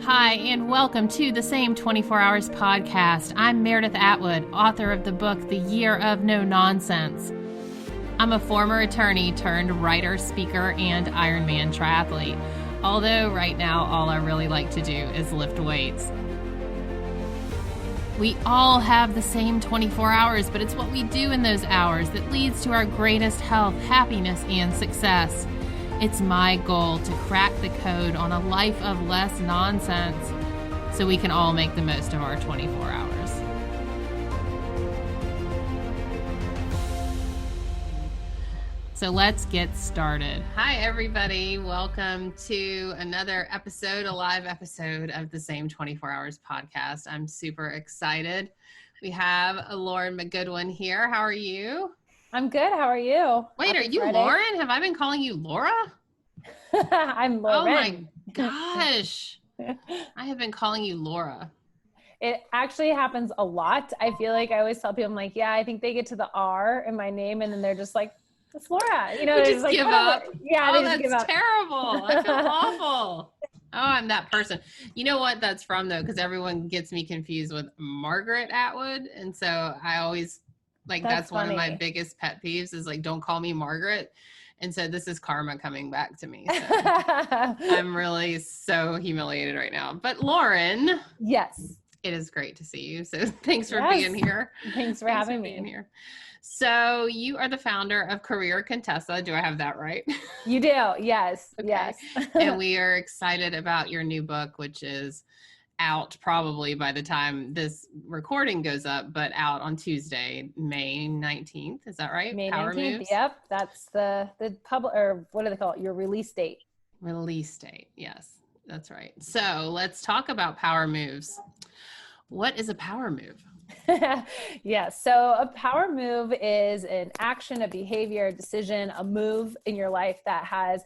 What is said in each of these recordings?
Hi, and welcome to the Same 24 Hours podcast. I'm Meredith Atwood, author of the book, The Year of No Nonsense. I'm a former attorney turned writer, speaker, and Ironman triathlete. Although right now, all I really like to do is lift weights. We all have the same 24 hours, but it's what we do in those hours that leads to our greatest health, happiness, and success. It's my goal to crack the code on a life of less nonsense so we can all make the most of our 24 hours. So let's get started. Hi, everybody. Welcome to another episode, a live episode of the Same 24 Hours podcast. I'm super excited. We have Lauren McGoodwin here. How are you? I'm good. How are you? Wait, Happy are you Friday. Lauren? Have I been calling you Laura? I'm Lauren. Oh my gosh. I have been calling you Laura. It actually happens a lot. I feel like I always tell people, I'm like, yeah, I think they get to the R in my name and then they're just like, it's Laura. You know, They they just like, give whatever. up. Yeah, Oh, they just give that's up. terrible. I feel awful. Oh, I'm that person. You know what that's from, though? Because everyone gets me confused with Margaret Atwood. And so I always, that's one of my biggest pet peeves is like, don't call me Margaret. And so this is karma coming back to me. So I'm really so humiliated right now. But Lauren. Yes. It is great to see you. So thanks for being here. Thanks for having me. Here. So you are the founder of Career Contessa. Do I have that right? You do. Yes. Okay. Yes. And we are excited about your new book, which is out probably by the time this recording goes up, but out on Tuesday, May 19th. Is that right? May Power 19th. Moves? Yep. That's the public, or what do they call it? Your release date. Release date. Yes, that's right. So let's talk about power moves. What is a power move? Yeah. So a power move is an action, a behavior, a decision, a move in your life that has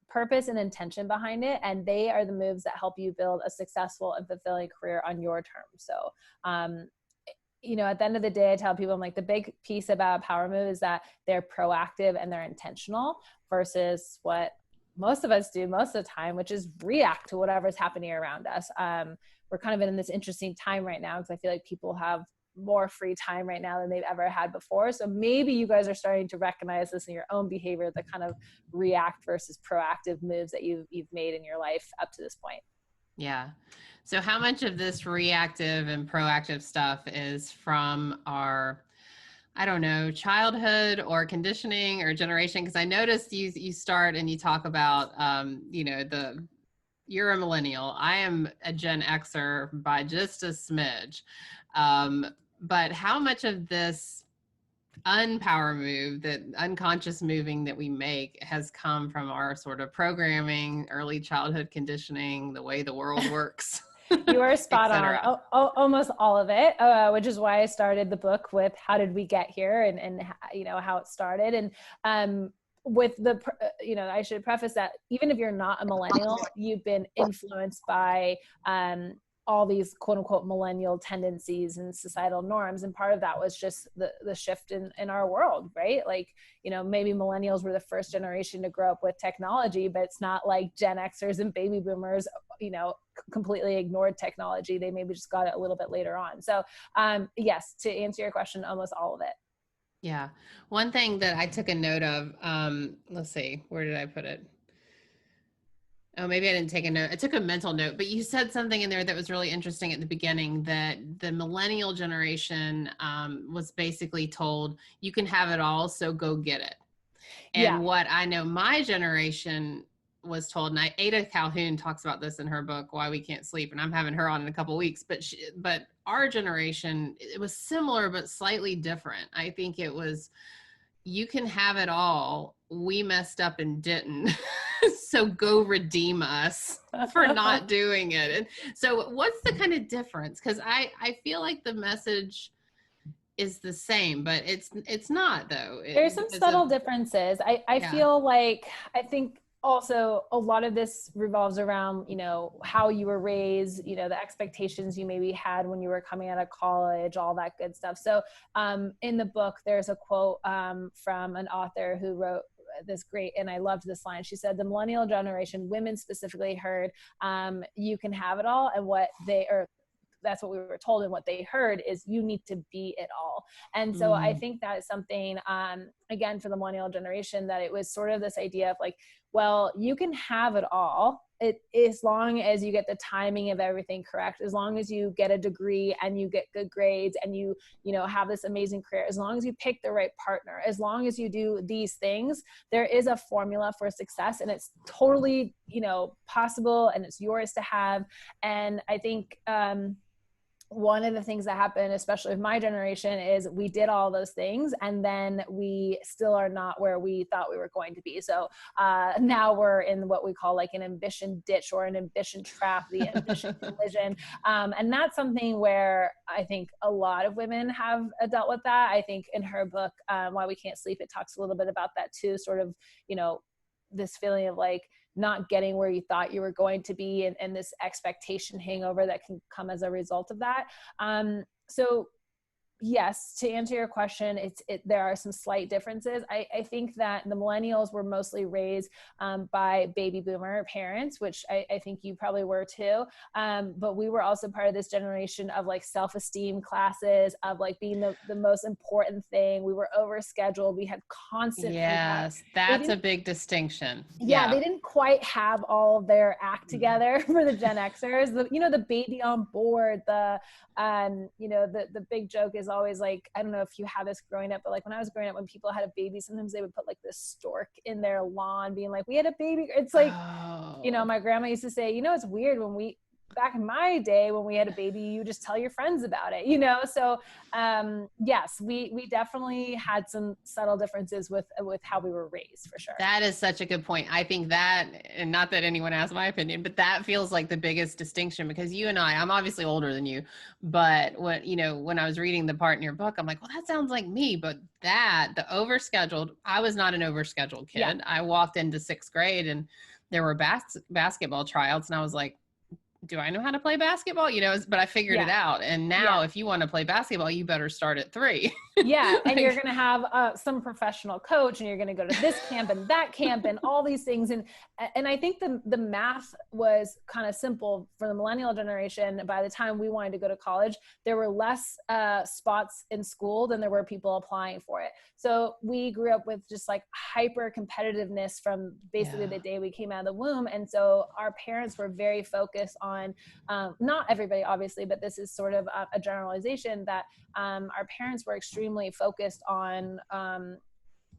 purpose and intention behind it. And they are the moves that help you build a successful and fulfilling career on your terms. So, at the end of the day, I tell people, I'm like, the big piece about a power move is that they're proactive and they're intentional versus what most of us do most of the time, which is react to whatever's happening around us. We're kind of in this interesting time right now because I feel like people have more free time right now than they've ever had before. So maybe you guys are starting to recognize this in your own behavior, the kind of react versus proactive moves that you've made in your life up to this point. Yeah. So how much of this reactive and proactive stuff is from our, I don't know, childhood or conditioning or generation? Because I noticed you start and you talk about, you're a millennial. I am a Gen Xer by just a smidge. But how much of this unpower move, that unconscious moving that we make has come from our sort of programming, early childhood conditioning, the way the world works? You are spot on. Almost all of it, which is why I started the book with how did we get here and how it started. And with the, I should preface that even if you're not a millennial, you've been influenced by all these quote unquote millennial tendencies and societal norms. And part of that was just the shift in our world, right? Like, maybe millennials were the first generation to grow up with technology, but it's not like Gen Xers and baby boomers, completely ignored technology. They maybe just got it a little bit later on. So yes, to answer your question, almost all of it. Yeah. One thing that I took a note of, let's see, where did I put it? Oh, maybe I didn't take a note. I took a mental note, but you said something in there that was really interesting at the beginning, that the millennial generation was basically told, you can have it all, so go get it. And what I know my generation was told, and Ada Calhoun talks about this in her book, Why We Can't Sleep, and I'm having her on in a couple of weeks, but our generation, it was similar, but slightly different. I think it was, you can have it all. We messed up and didn't. So go redeem us for not doing it. And so what's the kind of difference? Because I feel like the message is the same, but it's not, though. There's some subtle differences. I feel like, I think also a lot of this revolves around, how you were raised, the expectations you maybe had when you were coming out of college, all that good stuff. So in the book, there's a quote from an author who wrote this great, and I loved this line. She said, the millennial generation, women specifically, heard, you can have it all. And that's what we were told, and what they heard is you need to be it all. And so I think that is something, again, for the millennial generation, that it was sort of this idea of like, well, you can have it all, as long as you get the timing of everything correct, as long as you get a degree and you get good grades and you have this amazing career, as long as you pick the right partner, as long as you do these things, there is a formula for success, and it's totally, possible, and it's yours to have. And I think, one of the things that happened, especially with my generation, is we did all those things and then we still are not where we thought we were going to be. So now we're in what we call like an ambition ditch or an ambition trap, the ambition collision. And that's something where I think a lot of women have dealt with that. I think in her book, Why We Can't Sleep, it talks a little bit about that too, sort of, this feeling of like not getting where you thought you were going to be, and this expectation hangover that can come as a result of that. So yes, to answer your question, there are some slight differences. I think that the millennials were mostly raised by baby boomer parents, which I think you probably were too. But we were also part of this generation of like self-esteem classes, of like being the most important thing. We were overscheduled. We had constant Yes, feedback. that's a big distinction. Yeah, they didn't quite have all of their act together for the Gen Xers. The baby on board, the big joke is always like, I don't know if you had this growing up, but like when I was growing up, when people had a baby, sometimes they would put like this stork in their lawn being like, we had a baby. It's like, my grandma used to say, it's weird back in my day when we had a baby, you just tell your friends about it, So yes, we definitely had some subtle differences with how we were raised, for sure. That is such a good point. I think that, and not that anyone asked my opinion, but that feels like the biggest distinction, because you and I'm obviously older than you, but when I was reading the part in your book, I'm like, well, that sounds like me. But the overscheduled, I was not an overscheduled kid. Yeah. I walked into 6th grade and there were basketball tryouts, and I was like, do I know how to play basketball? But I figured it out. And now if you want to play basketball, you better start at 3. Yeah. And you're going to have some professional coach, and you're going to go to this camp and that camp and all these things. And I think the math was kind of simple for the millennial generation. By the time we wanted to go to college, there were less spots in school than there were people applying for it. So we grew up with just like hyper competitiveness from basically the day we came out of the womb. And so our parents were very focused on, not everybody obviously, but this is sort of a generalization, that our parents were extremely focused on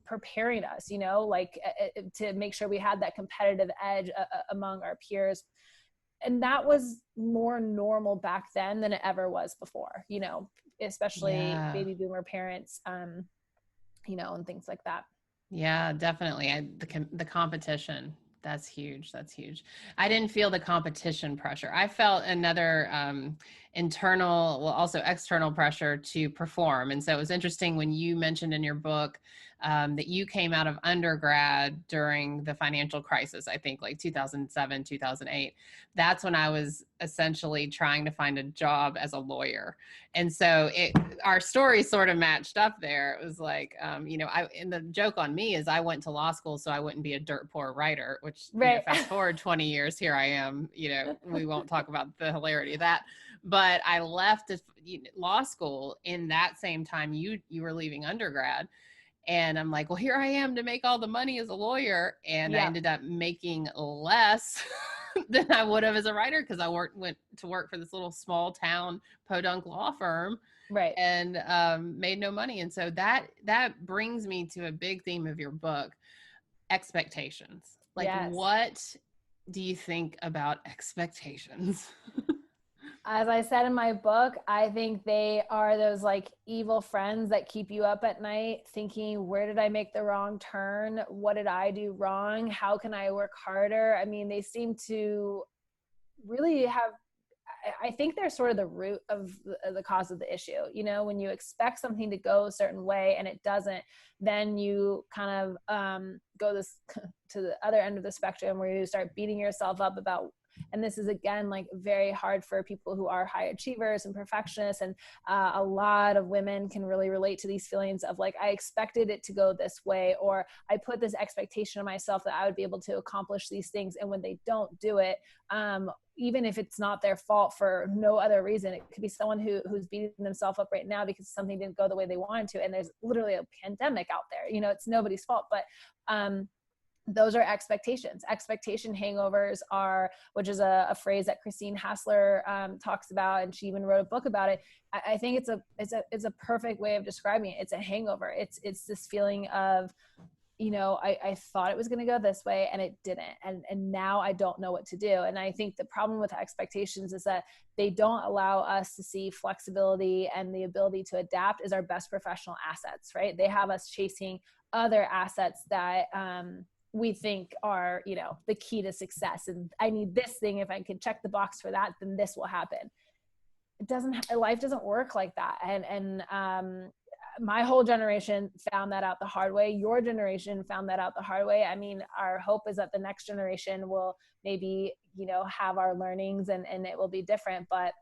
preparing us, to make sure we had that competitive edge among our peers. And that was more normal back then than it ever was before, especially baby boomer parents, and things like that. Yeah, definitely. The competition. That's huge. I didn't feel the competition pressure. I felt another internal, well, also external pressure to perform. And so it was interesting when you mentioned in your book that you came out of undergrad during the financial crisis, I think like 2007, 2008. That's when I was essentially trying to find a job as a lawyer. And so our stories sort of matched up there. It was like, and the joke on me is I went to law school so I wouldn't be a dirt poor writer, which fast forward 20 years, here I am, we won't talk about the hilarity of that. But I left law school in that same time you were leaving undergrad. And I'm like, well, here I am to make all the money as a lawyer. And I ended up making less than I would have as a writer, because I went to work for this little small town podunk law firm, and made no money. And so that brings me to a big theme of your book, expectations. Like, what do you think about expectations? As I said in my book, I think they are those like evil friends that keep you up at night thinking, where did I make the wrong turn? What did I do wrong? How can I work harder? I mean, they seem to really I think they're sort of the root of the cause of the issue. When you expect something to go a certain way and it doesn't, then you kind of go this to the other end of the spectrum where you start beating yourself up about, and this is again like very hard for people who are high achievers and perfectionists, and a lot of women can really relate to these feelings of like, I expected it to go this way, or I put this expectation on myself that I would be able to accomplish these things, and when they don't do it, even if it's not their fault for no other reason, it could be someone who's beating themselves up right now because something didn't go the way they wanted to, and there's literally a pandemic out there, you know, it's nobody's fault, but those are expectations. Expectation hangovers are, which is a phrase that Christine Hassler talks about, and she even wrote a book about it. I think it's a perfect way of describing it. It's a hangover. It's this feeling of, you know, I thought it was going to go this way and it didn't. And now I don't know what to do. And I think the problem with expectations is that they don't allow us to see flexibility and the ability to adapt as our best professional assets, right? They have us chasing other assets that, we think are, you know, the key to success. And I need this thing. If I can check the box for that, then this will happen. Life doesn't work like that. And my whole generation found that out the hard way. Your generation found that out the hard way. I mean, our hope is that the next generation will kind of have our learnings and it will be different. But,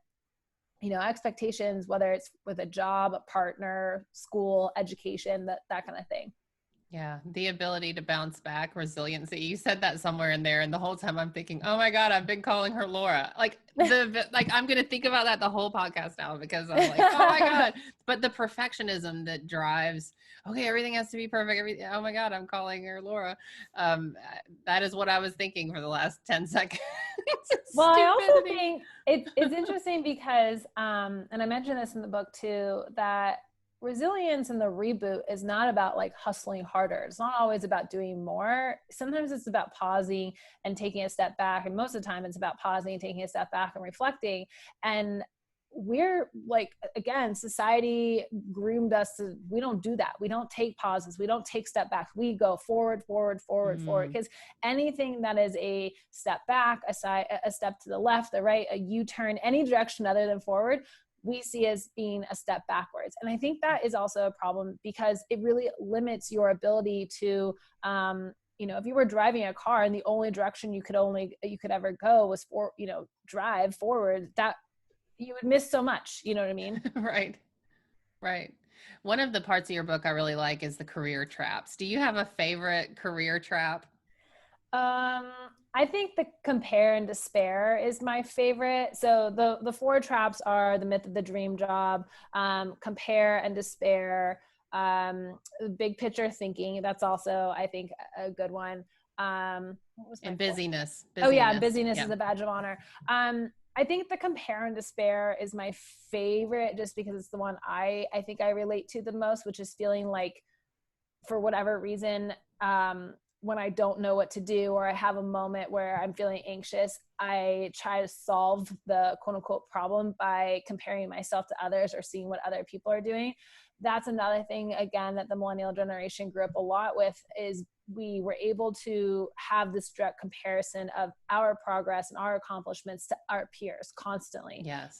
you know, expectations, whether it's with a job, a partner, school, education, that kind of thing. Yeah, the ability to bounce back, resiliency. You said that somewhere in there, and the whole time I'm thinking, oh my God, I've been calling her Laura. Like I'm gonna think about that the whole podcast now, because I'm like, oh my God. But the perfectionism that drives, okay, everything has to be perfect. Oh my God, I'm calling her Laura. That is what I was thinking for the last 10 seconds. Well, I also think it's interesting because, and I mentioned this in the book too, that resilience in the reboot is not about like hustling harder. It's not always about doing more. Sometimes it's about pausing and taking a step back. And most of the time it's about pausing and taking a step back and reflecting. And we're like, again, society groomed us to, we don't do that. We don't take pauses. We don't take step backs. We go forward, forward. Because anything that is a step back, a step to the left, the right, a U-turn, any direction other than forward, we see as being a step backwards. And I think that is also a problem because it really limits your ability to, you know, if you were driving a car and the only direction you could ever go was drive forward, that you would miss so much. You know what I mean? Right. One of the parts of your book I really like is the career traps. Do you have a favorite career trap? I think the compare and despair is my favorite. So the 4 traps are the myth of the dream job, compare and despair, big picture thinking. That's also, I think, a good one. And busyness. Oh yeah. Busyness is a badge of honor. I think the compare and despair is my favorite just because it's the one I think I relate to the most, which is feeling like for whatever reason, when I don't know what to do or I have a moment where I'm feeling anxious, I try to solve the quote unquote problem by comparing myself to others or seeing what other people are doing. That's another thing, again, that the millennial generation grew up a lot with is we were able to have this direct comparison of our progress and our accomplishments to our peers constantly. Yes.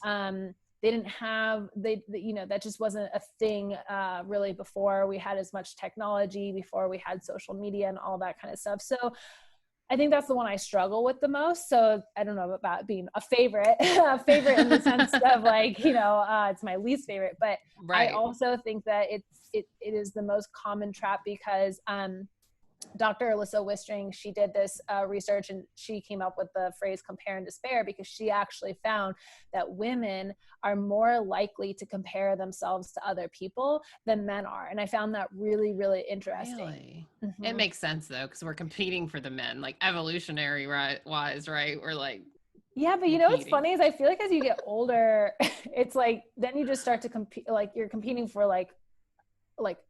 They didn't have, that just wasn't a thing really before we had as much technology, before we had social media and all that kind of stuff. So I think that's the one I struggle with the most. So I don't know about being a favorite in the sense of like, it's my least favorite, but right. I also think that it is the most common trap because Dr. Alyssa Wistring, she did this research and she came up with the phrase compare and despair because she actually found that women are more likely to compare themselves to other people than men are. And I found that really, really interesting. Really? Mm-hmm. It makes sense though, because we're competing for the men, like evolutionary wise, right? We're like, yeah, but you know what's funny is I feel like as you get older, it's like, then you just start to compete, like you're competing for like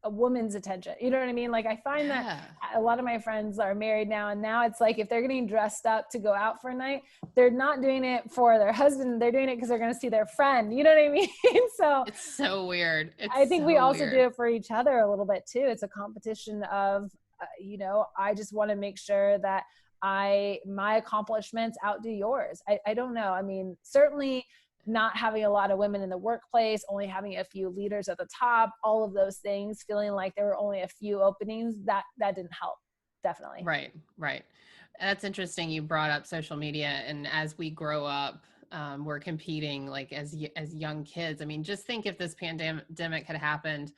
a woman's attention. You know what I mean? Like I find that a lot of my friends are married now, and now it's like if they're getting dressed up to go out for a night, they're not doing it for their husband. They're doing it because they're going to see their friend. You know what I mean? So it's so weird. I think we also do it for each other a little bit too. It's a competition of, I just want to make sure that my accomplishments outdo yours. I don't know. I mean, certainly not having a lot of women in the workplace, only having a few leaders at the top, all of those things, feeling like there were only a few openings, that didn't help. definitely. Right. That's interesting. You brought up social media, and as we grow up, we're competing like as young kids. I mean, just think if this pandemic had happened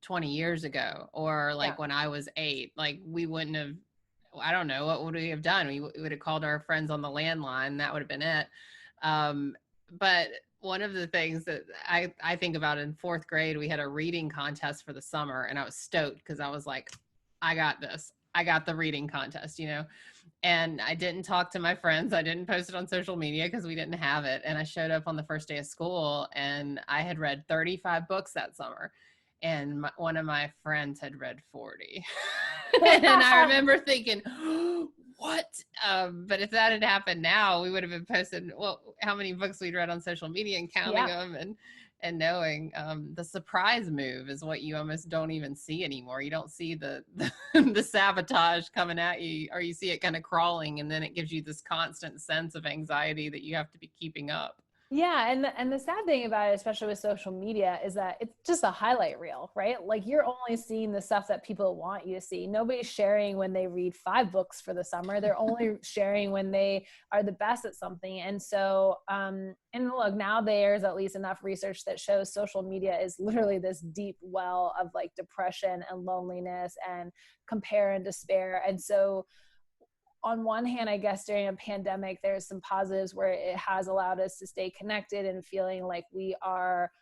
20 years ago, or Yeah. like when I was 8, like we wouldn't have. I don't know, what would we have done. We would have called our friends on the landline. That would have been it. Um, but one of the things that I think about, in 4th grade, we had a reading contest for the summer, and I was stoked because I was like, I got this. I got the reading contest, and I didn't talk to my friends. I didn't post it on social media because we didn't have it. And I showed up on the first day of school, and I had read 35 books that summer. And one of my friends had read 40. And I remember thinking, what? But if that had happened now, we would have been posting, well, how many books we'd read on social media and counting them, and knowing. The surprise move is what you almost don't even see anymore. You don't see the the sabotage coming at you, or you see it kind of crawling, and then it gives you this constant sense of anxiety that you have to be keeping up. Yeah, and the sad thing about it, especially with social media, is that it's just a highlight reel, right? Like you're only seeing the stuff that people want you to see. Nobody's sharing when they read 5 books for the summer. They're only sharing when they are the best at something. And so, and look, now there's at least enough research that shows social media is literally this deep well of like depression and loneliness and compare and despair. And so, on one hand, I guess during a pandemic, there's some positives where it has allowed us to stay connected and feeling like we are,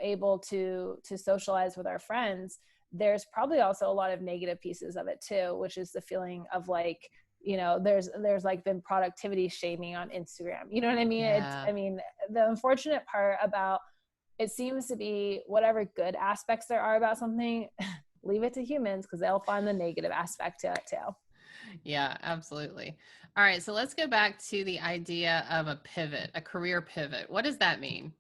able to socialize with our friends. There's probably also a lot of negative pieces of it too, which is the feeling of like, there's like been productivity shaming on Instagram. You know what I mean? Yeah. The unfortunate part about it seems to be whatever good aspects there are about something, leave it to humans because they'll find the negative aspect to it too. Yeah, absolutely. All right, so let's go back to the idea of a pivot, a career pivot. What does that mean?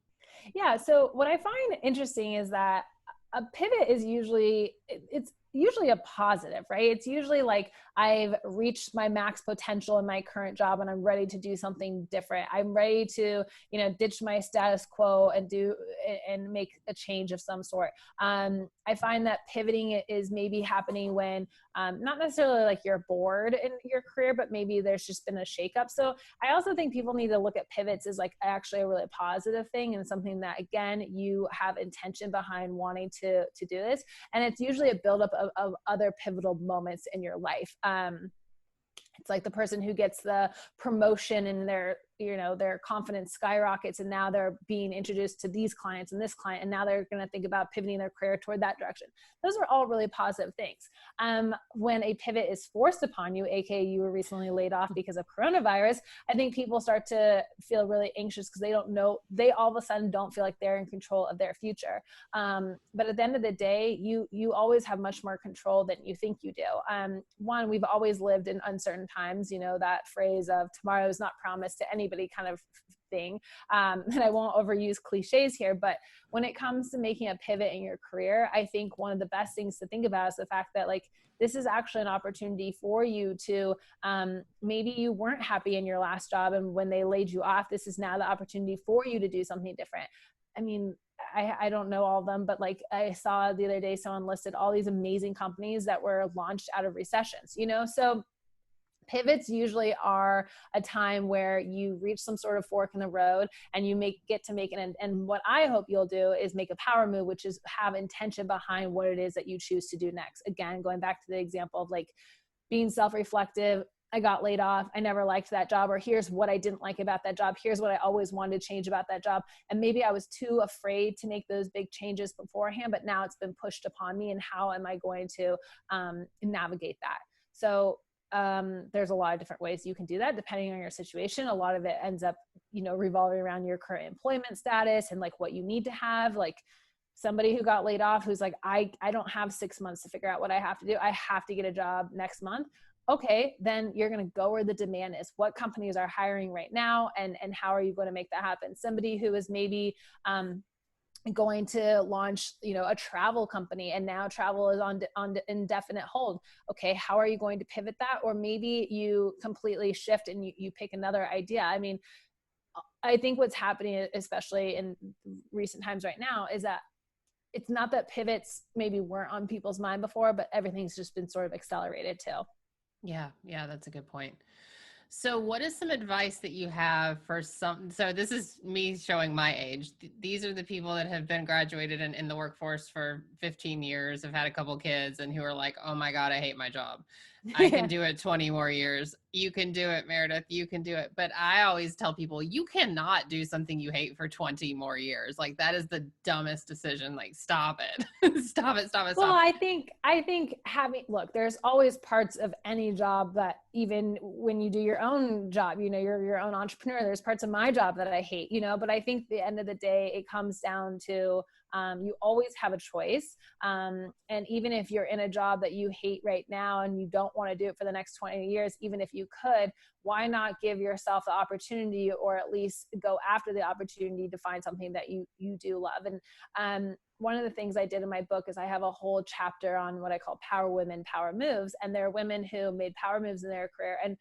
Yeah. So what I find interesting is that a pivot is it's usually a positive, right? It's usually like I've reached my max potential in my current job and I'm ready to do something different. I'm ready to, ditch my status quo and make a change of some sort. I find that pivoting is maybe happening when not necessarily like you're bored in your career, but maybe there's just been a shakeup. So I also think people need to look at pivots as like actually a really positive thing and something that, again, you have intention behind wanting to do this. And it's usually a buildup of other pivotal moments in your life. It's like the person who gets the promotion and their confidence skyrockets, and now they're being introduced to these clients and this client, and now they're going to think about pivoting their career toward that direction. Those are all really positive things. When a pivot is forced upon you, aka you were recently laid off because of coronavirus, I think people start to feel really anxious because they all of a sudden don't feel like they're in control of their future. But at the end of the day, you always have much more control than you think you do. One, we've always lived in uncertain times, that phrase of tomorrow is not promised to anybody kind of thing. And I won't overuse cliches here, but when it comes to making a pivot in your career, I think one of the best things to think about is the fact that like this is actually an opportunity for you to maybe you weren't happy in your last job, and when they laid you off, this is now the opportunity for you to do something different. I mean, I don't know all of them, but like I saw the other day someone listed all these amazing companies that were launched out of recessions, so pivots usually are a time where you reach some sort of fork in the road and you get to make it. And what I hope you'll do is make a power move, which is have intention behind what it is that you choose to do next. Again, going back to the example of like being self-reflective. I got laid off. I never liked that job, or here's what I didn't like about that job. Here's what I always wanted to change about that job. And maybe I was too afraid to make those big changes beforehand, but now it's been pushed upon me. And how am I going to navigate that? So there's a lot of different ways you can do that depending on your situation. A lot of it ends up, revolving around your current employment status and like what you need to have. Like somebody who got laid off, who's like, I don't have 6 months to figure out what I have to do. I have to get a job next month. Okay, then you're going to go where the demand is. What companies are hiring right now, and how are you going to make that happen? Somebody who is maybe going to launch, a travel company, and now travel is on indefinite hold. Okay, how are you going to pivot that? Or maybe you completely shift and you pick another idea. I mean, I think what's happening, especially in recent times right now, is that it's not that pivots maybe weren't on people's mind before, but everything's just been sort of accelerated too. Yeah, that's a good point. So what is some advice that you have for some, so this is me showing my age. These are the people that have been graduated and in the workforce for 15 years, have had a couple kids, and who are like, oh my God, I hate my job. I can do it 20 more years. You can do it, Meredith. You can do it. But I always tell people, you cannot do something you hate for 20 more years. Like, that is the dumbest decision. Like, stop it. Stop it. Well, I think look, there's always parts of any job that, even when you do your own job, you know, you're your own entrepreneur, there's parts of my job that I hate, you know, but I think at the end of the day, it comes down to, you always have a choice. And even if you're in a job that you hate right now and you don't want to do it for the next 20 years, even if you could, why not give yourself the opportunity, or at least go after the opportunity to find something that you do love? And one of the things I did in my book is I have a whole chapter on what I call power women, power moves. And there are women who made power moves in their career. And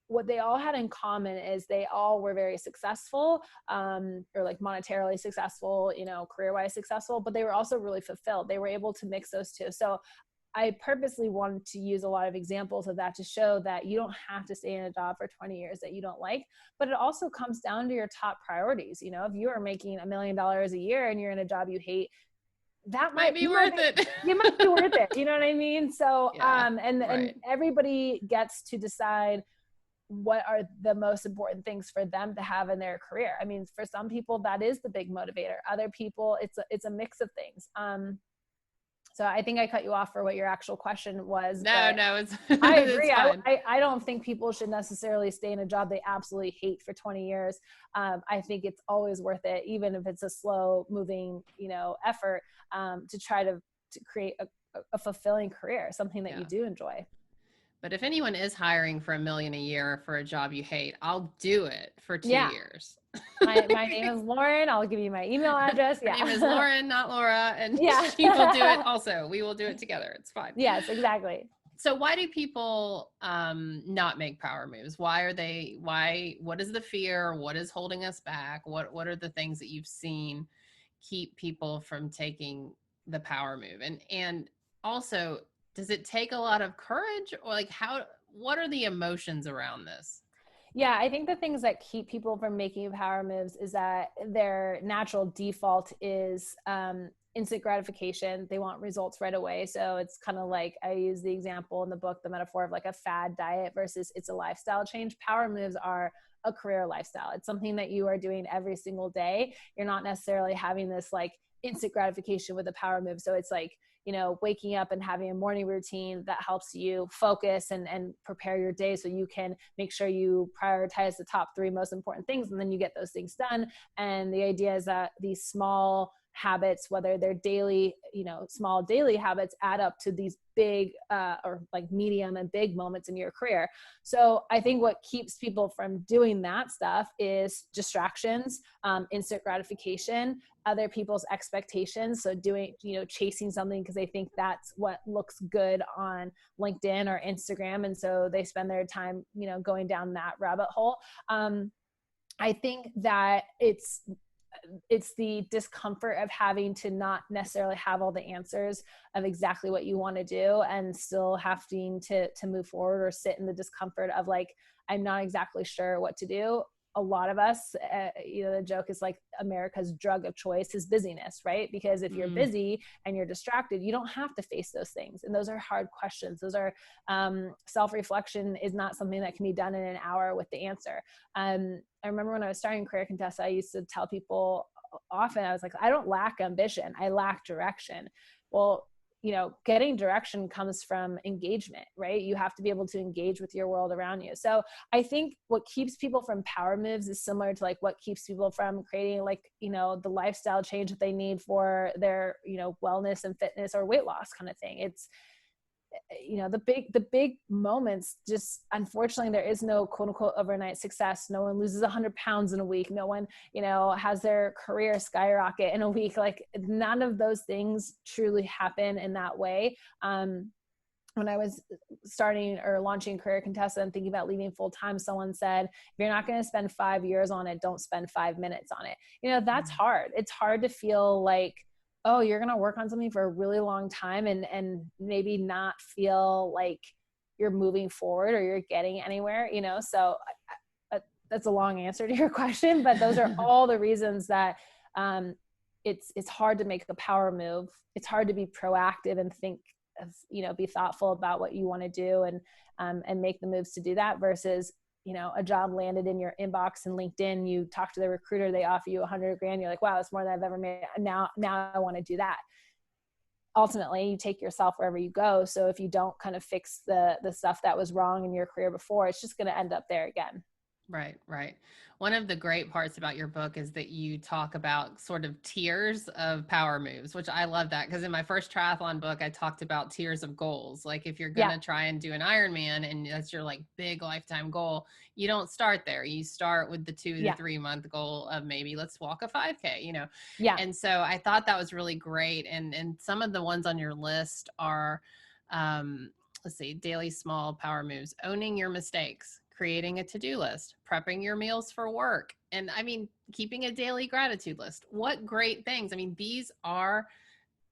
what they all had in common is they all were very successful, or like monetarily successful, you know, career-wise successful, but they were also really fulfilled. They were able to mix those two. So I purposely wanted to use a lot of examples of that to show that you don't have to stay in a job for 20 years that you don't like, but it also comes down to your top priorities. You know, if you are making $1 million a year and you're in a job you hate, that might be worth it. You might be worth it. You know what I mean? So, yeah, and everybody gets to decide what are the most important things for them to have in their career. I mean, for some people that is the big motivator. Other people, it's a mix of things. So I think I cut you off for what your actual question was. No, it's, I agree. It's I don't think people should necessarily stay in a job they absolutely hate for 20 years. I think it's always worth it, even if it's a slow moving, you know, effort, to try to create a fulfilling career, something that you do enjoy. But if anyone is hiring for $1 million a year for a job you hate, I'll do it for 2 years. My name is Lauren. I'll give you my email address. My name is Lauren, not Laura. And she will do it also. We will do it together. It's fine. Yes, exactly. So why do people not make power moves? What is the fear? What is holding us back? What are the things that you've seen keep people from taking the power move? And also, does it take a lot of courage, or like what are the emotions around this? Yeah, I think the things that keep people from making power moves is that their natural default is instant gratification. They want results right away. So it's kind of like, I use the example in the book, the metaphor of like a fad diet versus it's a lifestyle change. Power moves are a career lifestyle. It's something that you are doing every single day. You're not necessarily having this like instant gratification with a power move. So it's like, you know, waking up and having a morning routine that helps you focus and prepare your day so you can make sure you prioritize the top 3 most important things, and then you get those things done. And the idea is that these small habits, whether they're daily, you know, small daily habits, add up to these big or like medium and big moments in your career. So I think what keeps people from doing that stuff is distractions, instant gratification, other people's expectations. So doing, you know, chasing something because they think that's what looks good on LinkedIn or Instagram. And so they spend their time, you know, going down that rabbit hole. I think that it's the discomfort of having to not necessarily have all the answers of exactly what you want to do, and still having to move forward, or sit in the discomfort of like, I'm not exactly sure what to do. A lot of us, you know, the joke is like America's drug of choice is busyness, right? Because if you're busy and you're distracted, you don't have to face those things. And those are hard questions. Those are self-reflection is not something that can be done in an hour with the answer. I remember when I was starting Career Contessa, I used to tell people often, I was like, I don't lack ambition, I lack direction. Well, you know, getting direction comes from engagement, right? You have to be able to engage with your world around you. So I think what keeps people from power moves is similar to like what keeps people from creating like, you know, the lifestyle change that they need for their, you know, wellness and fitness or weight loss kind of thing. It's, you know, the big moments, just unfortunately there is no quote unquote overnight success. No one loses 100 pounds in a week. No one, you know, has their career skyrocket in a week. Like none of those things truly happen in that way. When I was starting or launching Career Contessa and thinking about leaving full time, someone said, if you're not going to spend 5 years on it, don't spend 5 minutes on it. You know, that's hard. It's hard to feel like oh, you're going to work on something for a really long time and maybe not feel like you're moving forward or you're getting anywhere, you know? So that's a long answer to your question, but those are all the reasons that it's hard to make a power move. It's hard to be proactive and think of, you know, be thoughtful about what you want to do and make the moves to do that versus, you know, a job landed in your inbox and LinkedIn, you talk to the recruiter, they offer you $100,000. You're like, wow, that's more than I've ever made. Now I want to do that. Ultimately, you take yourself wherever you go. So if you don't kind of fix the stuff that was wrong in your career before, it's just going to end up there again. Right, right. One of the great parts about your book is that you talk about sort of tiers of power moves, which I love that because in my first triathlon book, I talked about tiers of goals. Like if you're going to try and do an Ironman and that's your like big lifetime goal, you don't start there. You start with the 2 to 3 month goal of maybe let's walk a 5K, you know? Yeah. And so I thought that was really great. And some of the ones on your list are, let's see, daily small power moves, owning your mistakes, creating a to-do list, prepping your meals for work, and I mean, keeping a daily gratitude list. What great things. I mean, these are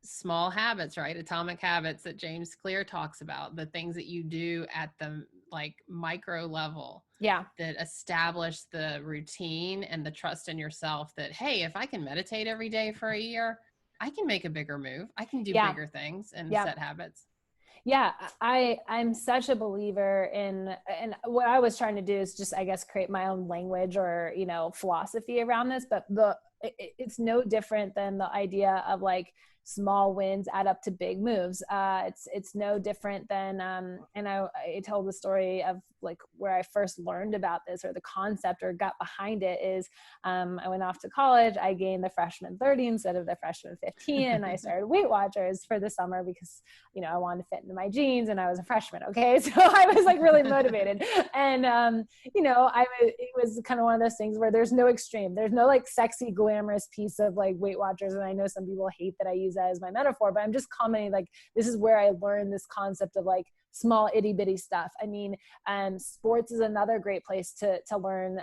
small habits, right? Atomic habits that James Clear talks about, the things that you do at the like micro level. Yeah. That establish the routine and the trust in yourself that, hey, if I can meditate every day for a year, I can make a bigger move. I can do bigger things and set habits. Yeah, I'm such a believer in, and what I was trying to do is just, I guess, create my own language or, you know, philosophy around this, but it's no different than the idea of like small wins add up to big moves. It's no different than, and I told the story of like where I first learned about this or the concept or got behind it is, I went off to college, I gained the freshman 30 instead of the freshman 15. And I started Weight Watchers for the summer because, you know, I wanted to fit into my jeans and I was a freshman. Okay. So I was like really motivated. And, you know, it was kind of one of those things where there's no extreme. There's no like sexy, glamorous piece of like Weight Watchers. And I know some people hate that I use that as my metaphor, but I'm just commenting like, this is where I learned this concept of like small itty bitty stuff. I mean, sports is another great place to learn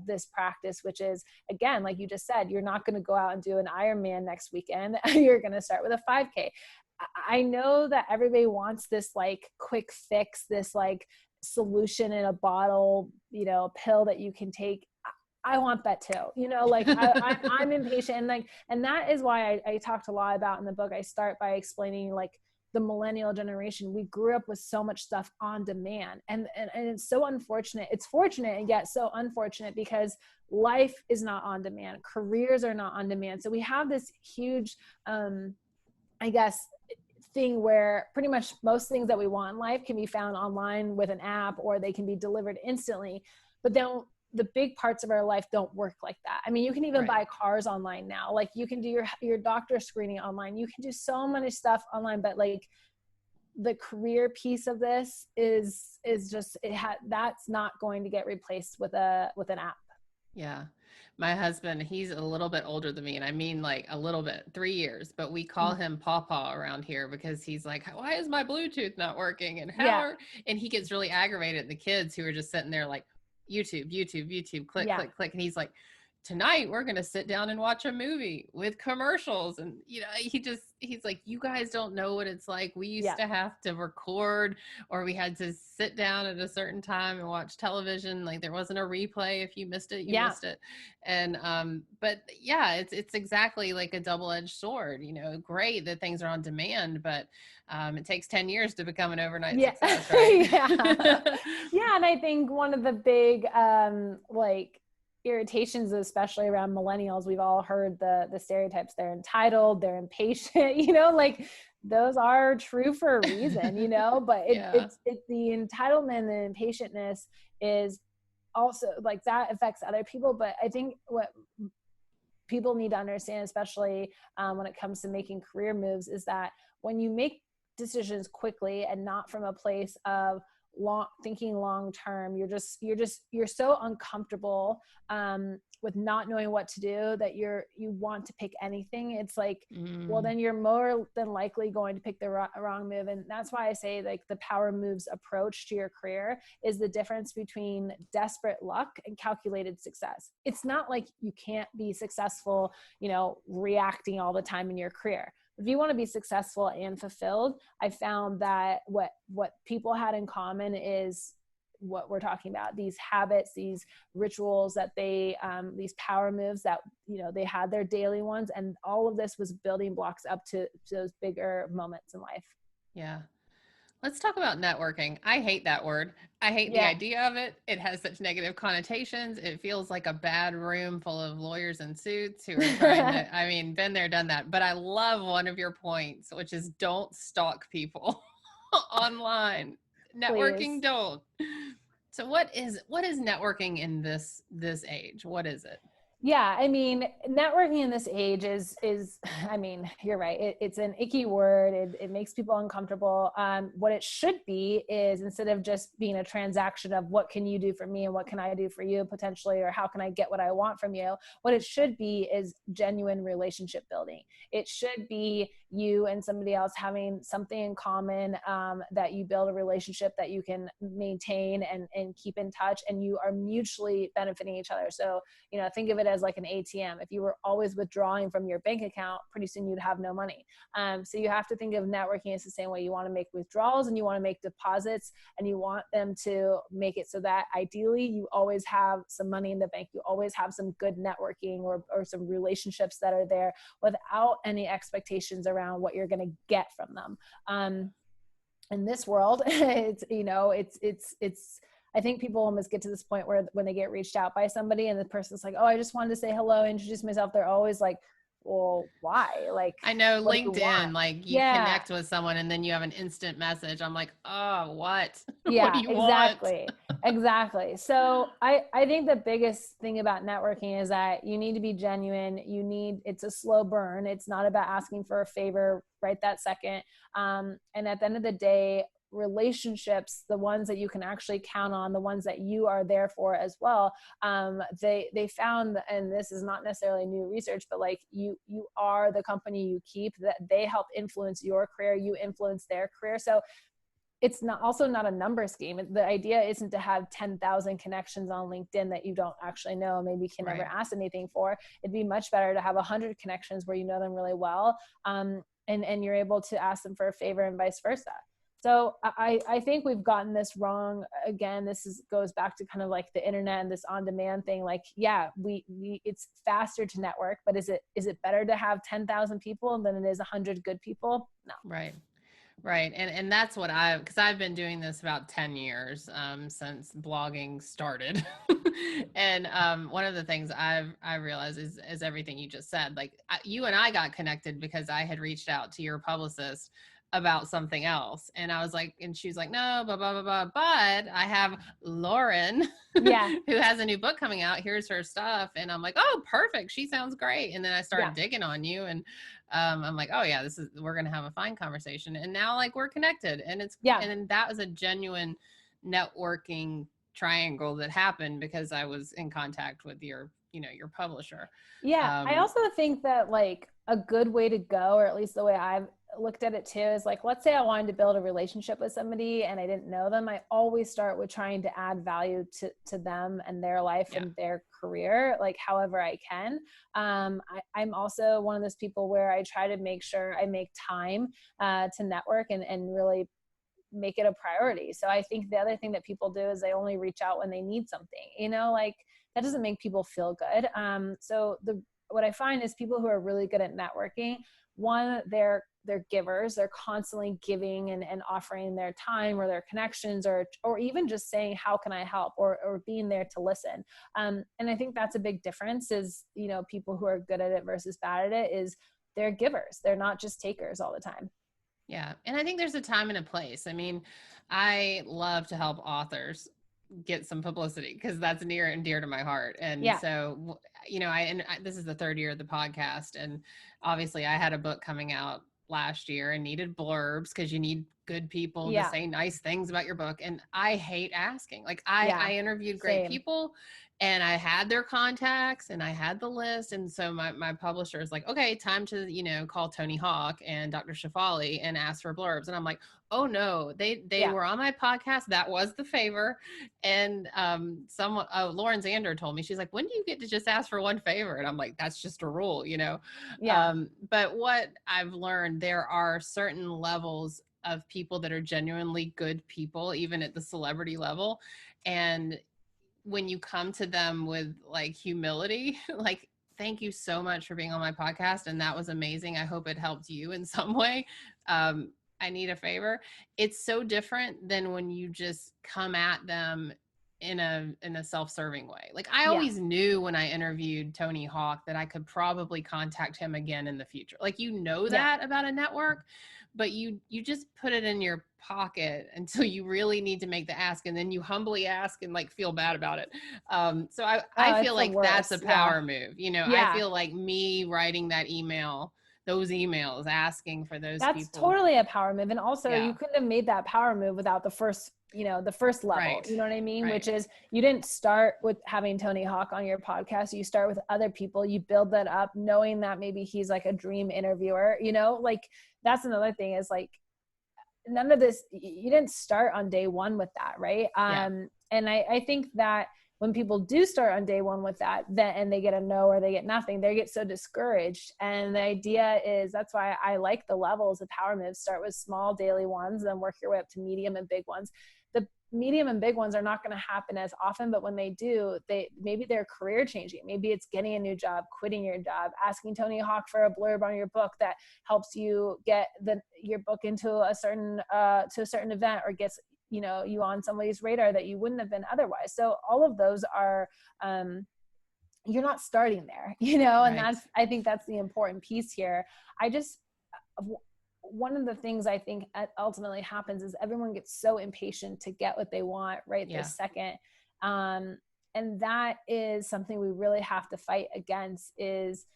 this practice, which is, again, like you just said, you're not going to go out and do an Ironman next weekend. You're going to start with a 5K. I know that everybody wants this like quick fix, this like solution in a bottle, you know, pill that you can take. I want that too, you know, like I'm impatient. And like, and that is why I talked a lot about in the book. I start by explaining like the millennial generation, we grew up with so much stuff on demand, and it's so unfortunate. It's fortunate and yet so unfortunate because life is not on demand. Careers are not on demand. So we have this huge, I guess, thing where pretty much most things that we want in life can be found online with an app, or they can be delivered instantly. But then the big parts of our life don't work like that. I mean, you can even buy cars online now. Like you can do your doctor screening online. You can do so many stuff online, but like the career piece of this is just, that's not going to get replaced with an app. Yeah. My husband, he's a little bit older than me, and I mean like a little bit, 3 years, but we call him Pawpaw around here because he's like, why is my Bluetooth not working? And and he gets really aggravated at the kids who are just sitting there like, YouTube, click, click, click. And he's like, tonight we're going to sit down and watch a movie with commercials. And, you know, he's like, you guys don't know what it's like. We used to have to record, or we had to sit down at a certain time and watch television. Like there wasn't a replay. If you missed it, you missed it. And, but yeah, it's exactly like a double-edged sword, you know, great that things are on demand, but it takes 10 years to become an overnight success, right? Yeah. And I think one of the big, like irritations, especially around millennials, we've all heard the stereotypes. They're entitled, they're impatient, you know, like those are true for a reason, you know, but it's the entitlement and impatientness is also like that affects other people. But I think what people need to understand, especially when it comes to making career moves, is that when you make decisions quickly and not from a place of thinking long term. You're so uncomfortable with not knowing what to do that you want to pick anything. It's like, well, then you're more than likely going to pick the wrong move. And that's why I say, like, the power moves approach to your career is the difference between desperate luck and calculated success. It's not like you can't be successful, reacting all the time in your career. If you want to be successful and fulfilled, I found that what people had in common is what we're talking about, these habits, these rituals that they, these power moves that, they had their daily ones. And all of this was building blocks up to those bigger moments in life. Yeah. Let's talk about networking. I hate that word. I hate the idea of it. It has such negative connotations. It feels like a bad room full of lawyers in suits who are trying to, been there, done that. But I love one of your points, which is don't stalk people online. Networking, Please. don't. So what is networking in this age? What is it? Yeah, networking in this age is you're right. It's an icky word. It makes people uncomfortable. What it should be is, instead of just being a transaction of what can you do for me and what can I do for you potentially, or how can I get what I want from you, what it should be is genuine relationship building. It should be you and somebody else having something in common, that you build a relationship that you can maintain and keep in touch, and you are mutually benefiting each other. So, think of it as like an ATM. If you were always withdrawing from your bank account, pretty soon you'd have no money. So you have to think of networking as the same way. You want to make withdrawals and you want to make deposits, and you want them to make it so that ideally you always have some money in the bank. You always have some good networking or some relationships that are there without any expectations around what you're going to get from them. In this world, it's I think people almost get to this point where when they get reached out by somebody and the person's like, oh, I just wanted to say hello, introduce myself, they're always like, well, why? Like, I know LinkedIn, like you connect with someone and then you have an instant message. I'm like, oh, what? Yeah, what do you exactly. want? Exactly. So I think the biggest thing about networking is that you need to be genuine. It's a slow burn. It's not about asking for a favor right that second. And at the end of the day, relationships, the ones that you can actually count on, the ones that you are there for as well, they found, and this is not necessarily new research, but like you are the company you keep, that they help influence your career, you influence their career. So it's also not a numbers game. The idea isn't to have 10,000 connections on LinkedIn that you don't actually know, maybe can never ask anything for. It'd be much better to have 100 connections where you know them really well, and you're able to ask them for a favor and vice versa. So I think we've gotten this wrong. Again, goes back to kind of like the internet and this on-demand thing. Like, yeah, it's faster to network, but is it better to have 10,000 people than it is 100 good people? No. Right. Right. And that's what because I've been doing this about 10 years, since blogging started. And one of the things I realized is everything you just said. Like you and I got connected because I had reached out to your publicist about something else. And I was like, and she was like, no, blah, blah, blah, blah. But I have Lauren, who has a new book coming out. Here's her stuff. And I'm like, oh, perfect. She sounds great. And then I started digging on you, and I'm like, oh yeah, we're going to have a fine conversation. And now like we're connected, and and that was a genuine networking triangle that happened because I was in contact with your publisher. Yeah. I also think that like a good way to go, or at least the way I've looked at it too, is like, let's say I wanted to build a relationship with somebody and I didn't know them. I always start with trying to add value to them and their life and their career, like however I can. I'm also one of those people where I try to make sure I make time to network and really make it a priority. So I think the other thing that people do is they only reach out when they need something, like that doesn't make people feel good. So what I find is people who are really good at networking, one, they're givers. They're constantly giving and offering their time or their connections, or even just saying, how can I help, or being there to listen. And I think that's a big difference is, people who are good at it versus bad at it is they're givers. They're not just takers all the time. Yeah. And I think there's a time and a place. I mean, I love to help authors get some publicity because that's near and dear to my heart. And so, this is the third year of the podcast. And obviously I had a book coming out last year and needed blurbs because you need good people to Yeah. say nice things about your book. And I hate asking. Like Yeah. I interviewed great Same. people and I had their contacts and I had the list. And so my publisher is like, okay, time to, you know, call Tony Hawk and Dr. Shafali and ask for blurbs. And I'm like, oh no, they Yeah. were on my podcast. That was the favor. And someone, Lauren Zander told me, she's like, when do you get to just ask for one favor? And I'm like, that's just a rule, you know? Yeah. But what I've learned, there are certain levels of people that are genuinely good people, even at the celebrity level. And when you come to them with like humility, like, thank you so much for being on my podcast. And that was amazing. I hope it helped you in some way. I need a favor. It's so different than when you just come at them in a self-serving way. Like I always knew when I interviewed Tony Hawk that I could probably contact him again in the future. Like, you know that about a network, but you just put it in your pocket until you really need to make the ask, and then you humbly ask and like feel bad about it. So I feel like that's a power move. You know, I feel like me writing that email, those emails asking for those that's people. totally a power move. And also you couldn't have made that power move without the first, you know, the first level, Right. You know what I mean? Right. Which is, you didn't start with having Tony Hawk on your podcast. You start with other people, you build that up knowing that maybe he's like a dream interviewer, you know, like that's another thing is like, none of this, you didn't start on day one with that. Right. And I think that when people do start on day one with that, then, and they get a no or they get nothing, they get so discouraged. And the idea is, that's why I like the levels of power moves. Start with small daily ones, then work your way up to medium and big ones. The medium and big ones are not going to happen as often, but when they do, maybe they're career changing. Maybe it's getting a new job, quitting your job, asking Tony Hawk for a blurb on your book that helps you get your book into a certain event, or gets, you know, you on somebody's radar that you wouldn't have been otherwise. So all of those are, you're not starting there, you know, and I think that's the important piece here. One of the things I think ultimately happens is everyone gets so impatient to get what they want this second. And that is something we really have to fight against is,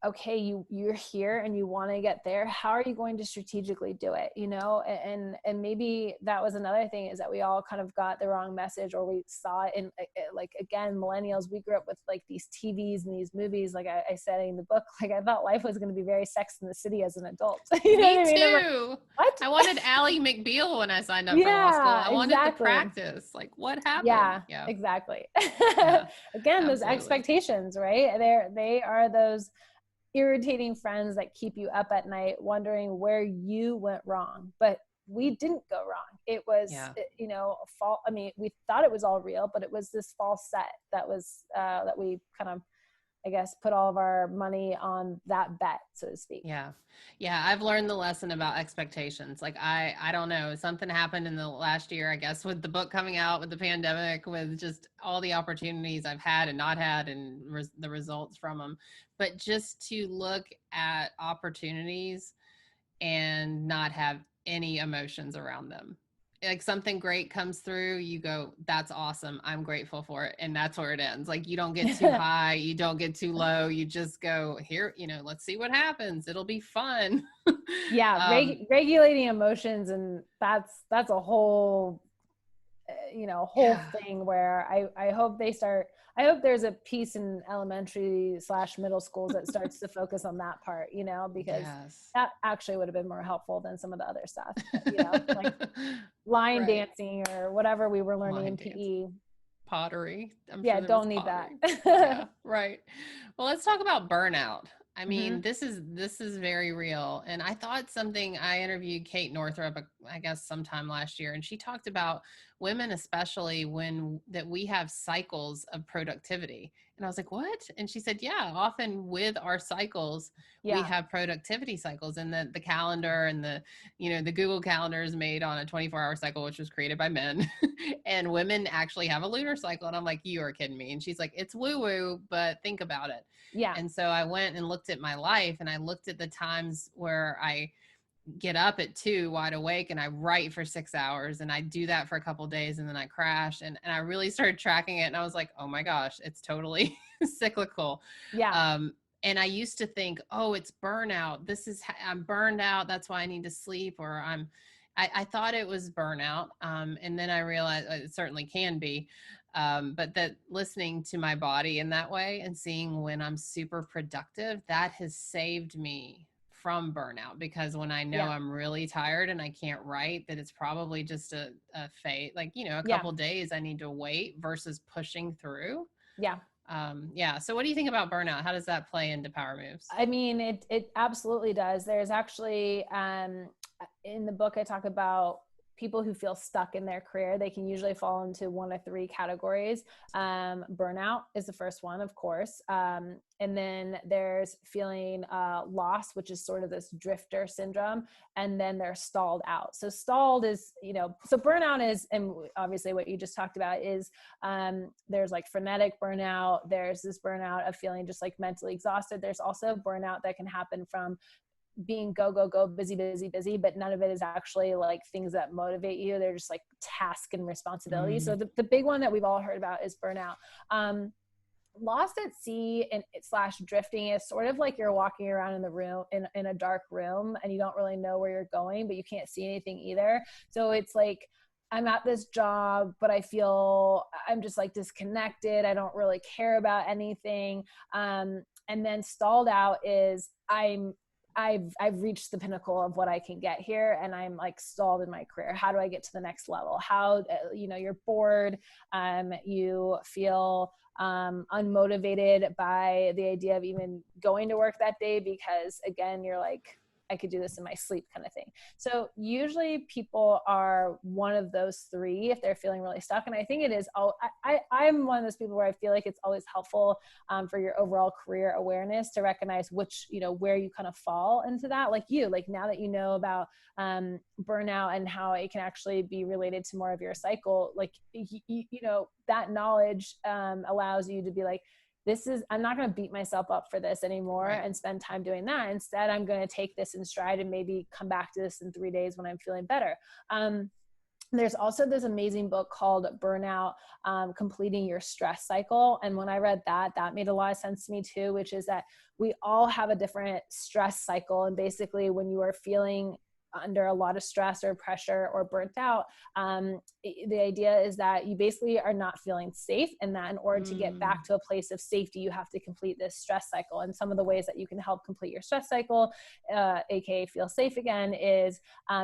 okay, you're here and you want to get there. How are you going to strategically do it? You know, and maybe that was another thing, is that we all kind of got the wrong message, or we saw it in, like, again, millennials, we grew up with like these TVs and these movies. Like I said in the book, like I thought life was going to be very Sex in the City as an adult. You know Me what I mean? too. Like, what? I wanted Ally McBeal when I signed up for law school. I wanted to practice. Like, what happened? Yeah. Exactly. absolutely. Again, those expectations, right? They are those irritating friends that keep you up at night wondering where you went wrong. But we didn't go wrong. It was, you know, a fault. I mean, we thought it was all real, but it was this false set that was, that we kind of, I guess, put all of our money on that bet, so to speak. Yeah. I've learned the lesson about expectations. Like, I don't know, something happened in the last year, I guess, with the book coming out, with the pandemic, with just all the opportunities I've had and not had, and the results from them. But just to look at opportunities and not have any emotions around them. Like, something great comes through, you go, that's awesome, I'm grateful for it, and that's where it ends. Like, you don't get too high, you don't get too low, you just go, here, you know, let's see what happens, it'll be fun. Regulating emotions, and that's a whole thing where I hope there's a piece in elementary / middle schools that starts to focus on that part, you know, because that actually would have been more helpful than some of the other stuff, you know, like line dancing or whatever we were learning in PE. Pottery. I'm sure don't need pottery. That. Right. Well, let's talk about burnout. I mean, this is very real. And I thought I interviewed Kate Northrup, I guess sometime last year, and she talked about women, especially that we have cycles of productivity. And I was like, what? And she said, yeah, often with our cycles, we have productivity cycles, and the calendar and the Google calendar is made on a 24-hour cycle, which was created by men. And women actually have a lunar cycle. And I'm like, you are kidding me. And she's like, it's woo woo, but think about it. Yeah. And so I went and looked at my life, and I looked at the times where I get up at 2 wide awake and I write for 6 hours, and I do that for a couple of days, and then I crash, and I really started tracking it, and I was like, oh my gosh, it's totally cyclical. Yeah. And I used to think, oh, it's burnout. I'm burned out. That's why I need to sleep, or I thought it was burnout. And then I realized it certainly can be. But that listening to my body in that way and seeing when I'm super productive, that has saved me from burnout, because when I know Yeah. I'm really tired and I can't write, that it's probably just a fate, like, a Yeah. couple days I need to wait versus pushing through. Yeah. Yeah. So what do you think about burnout? How does that play into power moves? I mean, it absolutely does. There's actually, in the book, I talk about people who feel stuck in their career. They can usually fall into one of three categories. Burnout is the first one, of course. And then there's feeling lost, which is sort of this drifter syndrome. And then they're stalled out. So stalled is, so burnout is, and obviously what you just talked about is, there's like frenetic burnout. There's this burnout of feeling just like mentally exhausted. There's also burnout that can happen from being go, busy, but none of it is actually like things that motivate you. They're just like task and responsibility. So the big one that we've all heard about is burnout. Lost at sea and / drifting is sort of like you're walking around in the room in a dark room and you don't really know where you're going, but you can't see anything either. So it's like, I'm at this job, but I feel I'm just like disconnected. I don't really care about anything. And then stalled out is I've reached the pinnacle of what I can get here, and I'm like stalled in my career. How do I get to the next level? How, you're bored. You feel unmotivated by the idea of even going to work that day because, again, you're like, I could do this in my sleep kind of thing. So usually people are one of those three if they're feeling really stuck. And I think it is, I'm one of those people where I feel like it's always helpful for your overall career awareness to recognize which, where you kind of fall into that. Like now that you know about burnout and how it can actually be related to more of your cycle, like, that knowledge allows you to be like, I'm not going to beat myself up for this anymore and spend time doing that. Instead, I'm going to take this in stride and maybe come back to this in 3 days when I'm feeling better. There's also this amazing book called Burnout, Completing Your Stress Cycle. And when I read that made a lot of sense to me too, which is that we all have a different stress cycle. And basically when you are feeling under a lot of stress or pressure or burnt out, the idea is that you basically are not feeling safe, and that in order to get back to a place of safety, you have to complete this stress cycle. And some of the ways that you can help complete your stress cycle, aka feel safe again, is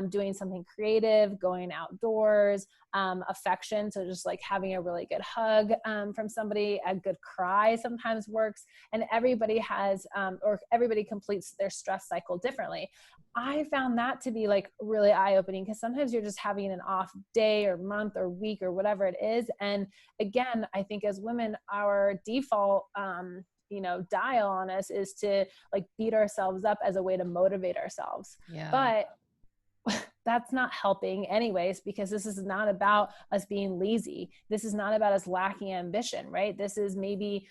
doing something creative, going outdoors, affection. So just like having a really good hug from somebody, a good cry sometimes works. And everybody has, or everybody completes their stress cycle differently. I found that to be like really eye-opening, because sometimes you're just having an off day or month or week or whatever it is. And again, I think as women, our default, dial on us is to like beat ourselves up as a way to motivate ourselves. Yeah. But that's not helping anyways, because this is not about us being lazy. This is not about us lacking ambition, right? This is maybe,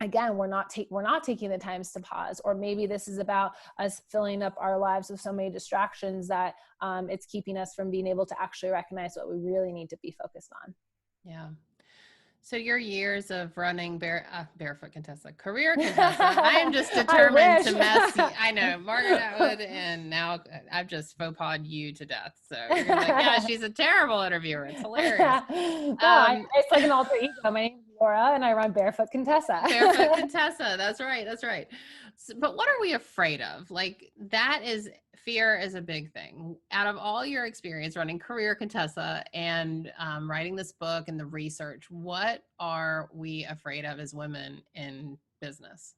again, we're not taking the times to pause, or maybe this is about us filling up our lives with so many distractions that it's keeping us from being able to actually recognize what we really need to be focused on. Yeah. So your years of running Barefoot Contessa, Career Contessa, I am just determined to mess you. I know, Margaret Atwood, and now I've just faux pod'd you to death. So you're like, yeah, she's a terrible interviewer. It's hilarious. It's like an alter ego. My name's Laura, and I run Barefoot Contessa. Barefoot Contessa. That's right. That's right. So, but what are we afraid of? Like, fear is a big thing. Out of all your experience running Career Contessa and writing this book and the research, what are we afraid of as women in business?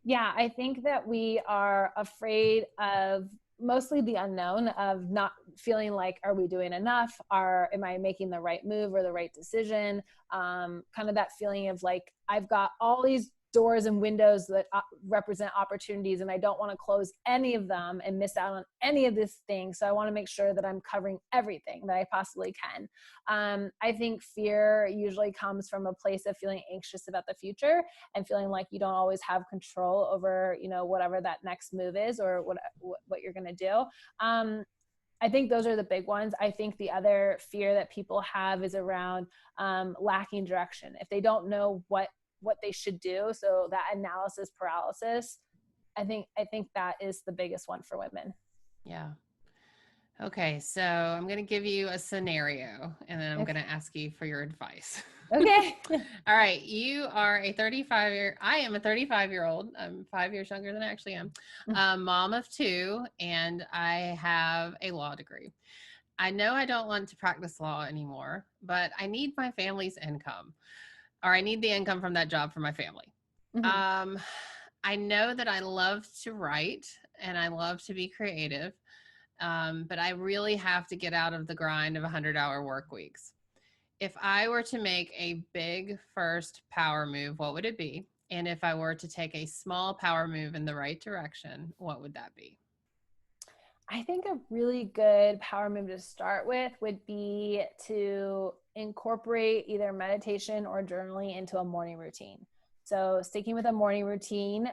Yeah, I think that we are afraid of mostly the unknown, of not feeling like, are we doing enough? Am I making the right move or the right decision? Kind of that feeling of like, I've got all these doors and windows that represent opportunities, and I don't want to close any of them and miss out on any of this thing. So I want to make sure that I'm covering everything that I possibly can. I think fear usually comes from a place of feeling anxious about the future and feeling like you don't always have control over, whatever that next move is or what you're going to do. I think those are the big ones. I think the other fear that people have is around lacking direction. If they don't know what they should do, so that analysis paralysis, I think that is the biggest one for women. Yeah. Okay, so I'm going to give you a scenario and then I'm going Okay. to ask you for your advice. Okay. All right, you are I am a 35-year-old. I'm 5 years younger than I actually am. Mom of two, and I have a law degree. I know I don't want to practice law anymore, but I need my family's income, or I need the income from that job for my family. Mhm. Um, I know that I love to write and I love to be creative, but I really have to get out of the grind of 100-hour work weeks. If I were to make a big first power move, what would it be? And if I were to take a small power move in the right direction, what would that be? I think a really good power move to start with would be to incorporate either meditation or journaling into a morning routine. So, sticking with a morning routine,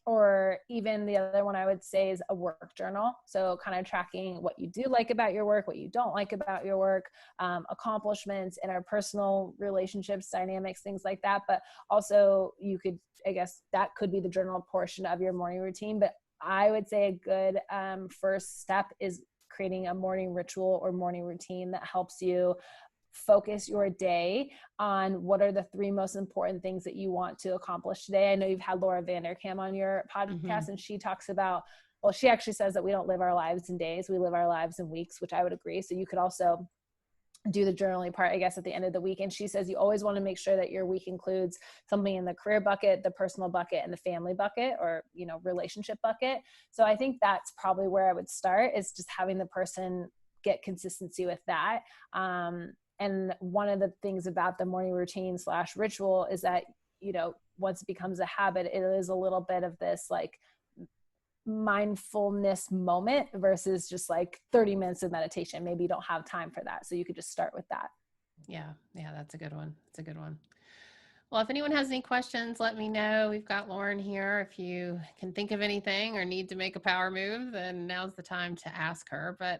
or even the other one I would say is a work journal. So, kind of tracking what you do like about your work, what you don't like about your work, accomplishments, interpersonal relationships, dynamics, things like that. But also, you could, I guess, that could be the journal portion of your morning routine. But I would say a good first step is creating a morning ritual or morning routine that helps you focus your day on what are the three most important things that you want to accomplish today. I know you've had Laura Vanderkam on your Mm-hmm. podcast, and she talks about, well, she actually says that we don't live our lives in days, we live our lives in weeks, which I would agree. So you could also do the journaling part, I guess, at the end of the week. And she says you always want to make sure that your week includes something in the career bucket, the personal bucket, and the family bucket, or, you know, relationship bucket. So I think that's probably where I would start, is just having the person get consistency with that. And one of the things about the morning routine / ritual is that, you know, once it becomes a habit, it is a little bit of this like mindfulness moment versus just like 30 minutes of meditation. Maybe you don't have time for that. So you could just start with that. Yeah, that's a good one. It's a good one. Well, if anyone has any questions, let me know. We've got Lauren here. If you can think of anything or need to make a power move, then now's the time to ask her. But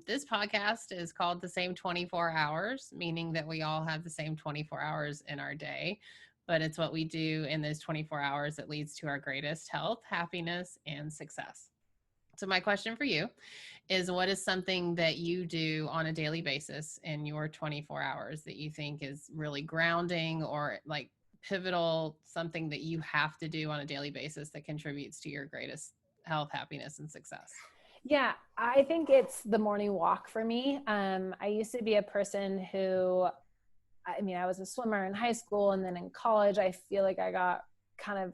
this podcast is called The Same 24 Hours, meaning that we all have the same 24 hours in our day. But it's what we do in those 24 hours that leads to our greatest health, happiness, and success. So, my question for you is, what is something that you do on a daily basis in your 24 hours that you think is really grounding or like pivotal, something that you have to do on a daily basis that contributes to your greatest health, happiness, and success? Yeah, I think it's the morning walk for me. I used to be a person who, I mean, I was a swimmer in high school, and then in college, I feel like I got kind of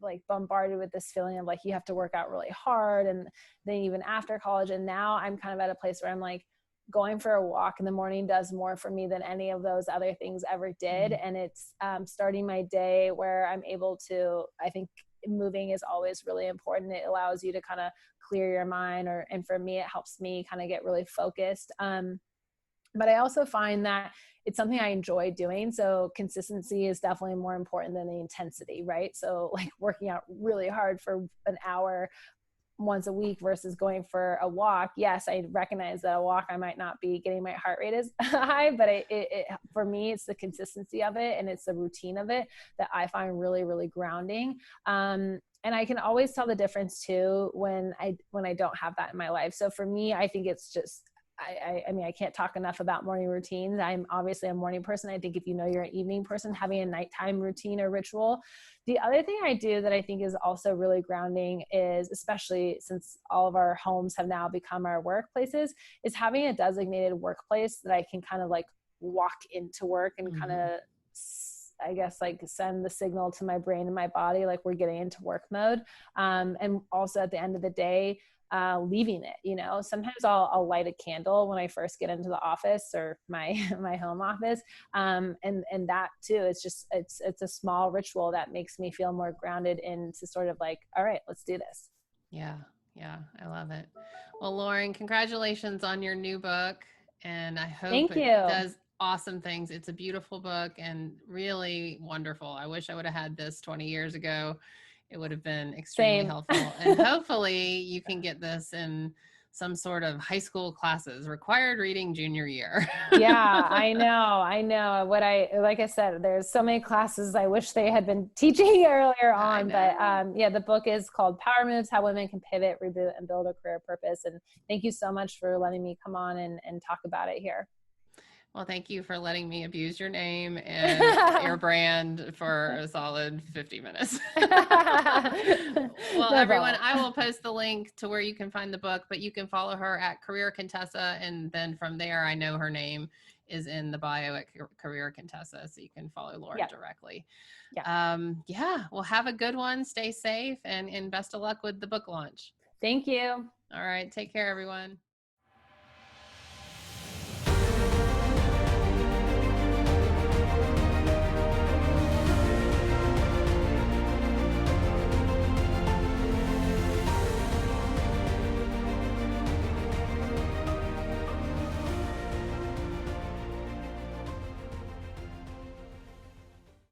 like bombarded with this feeling of like you have to work out really hard. And then even after college, and now I'm kind of at a place where I'm like, going for a walk in the morning does more for me than any of those other things ever did. And it's starting my day where I'm able to, I think moving is always really important. It allows you to kind of clear your mind, and for me, it helps me kind of get really focused. But I also find that it's something I enjoy doing. So consistency is definitely more important than the intensity, right? So like working out really hard for an hour once a week versus going for a walk. Yes, I recognize that a walk, I might not be getting my heart rate as high, but it for me, it's the consistency of it and it's the routine of it that I find really, really grounding. And I can always tell the difference too when I don't have that in my life. So for me, I think it's just, I mean, I can't talk enough about morning routines. I'm obviously a morning person. I think if you know you're an evening person, having a nighttime routine or ritual. The other thing I do that I think is also really grounding is, especially since all of our homes have now become our workplaces, is having a designated workplace that I can kind of like walk into work and kind of, I guess, like send the signal to my brain and my body, like we're getting into work mode. And also at the end of the day, leaving it, you know, sometimes I'll light a candle when I first get into the office or my home office. And that too, it's just, it's a small ritual that makes me feel more grounded into sort of like, all right, let's do this. Yeah. I love it. Well, Lauren, congratulations on your new book. And I hope Thank it you. does awesome things. It's a beautiful book and really wonderful. I wish I would have had this 20 years ago. It would have been extremely Same. helpful. And hopefully you can get this in some sort of high school classes, required reading junior year. Yeah, I know. Like I said, there's so many classes I wish they had been teaching earlier on. But yeah, the book is called Power Moves: How Women Can Pivot, Reboot, and Build a Career Purpose. And thank you so much for letting me come on and talk about it here. Well, thank you for letting me abuse your name and your brand for a solid 50 minutes. Well, everyone, I will post the link to where you can find the book, but you can follow her at Career Contessa. And then from there, I know her name is in the bio at Career Contessa. So you can follow Laura directly. Yeah. Well, have a good one. Stay safe and best of luck with the book launch. Thank you. All right. Take care, everyone.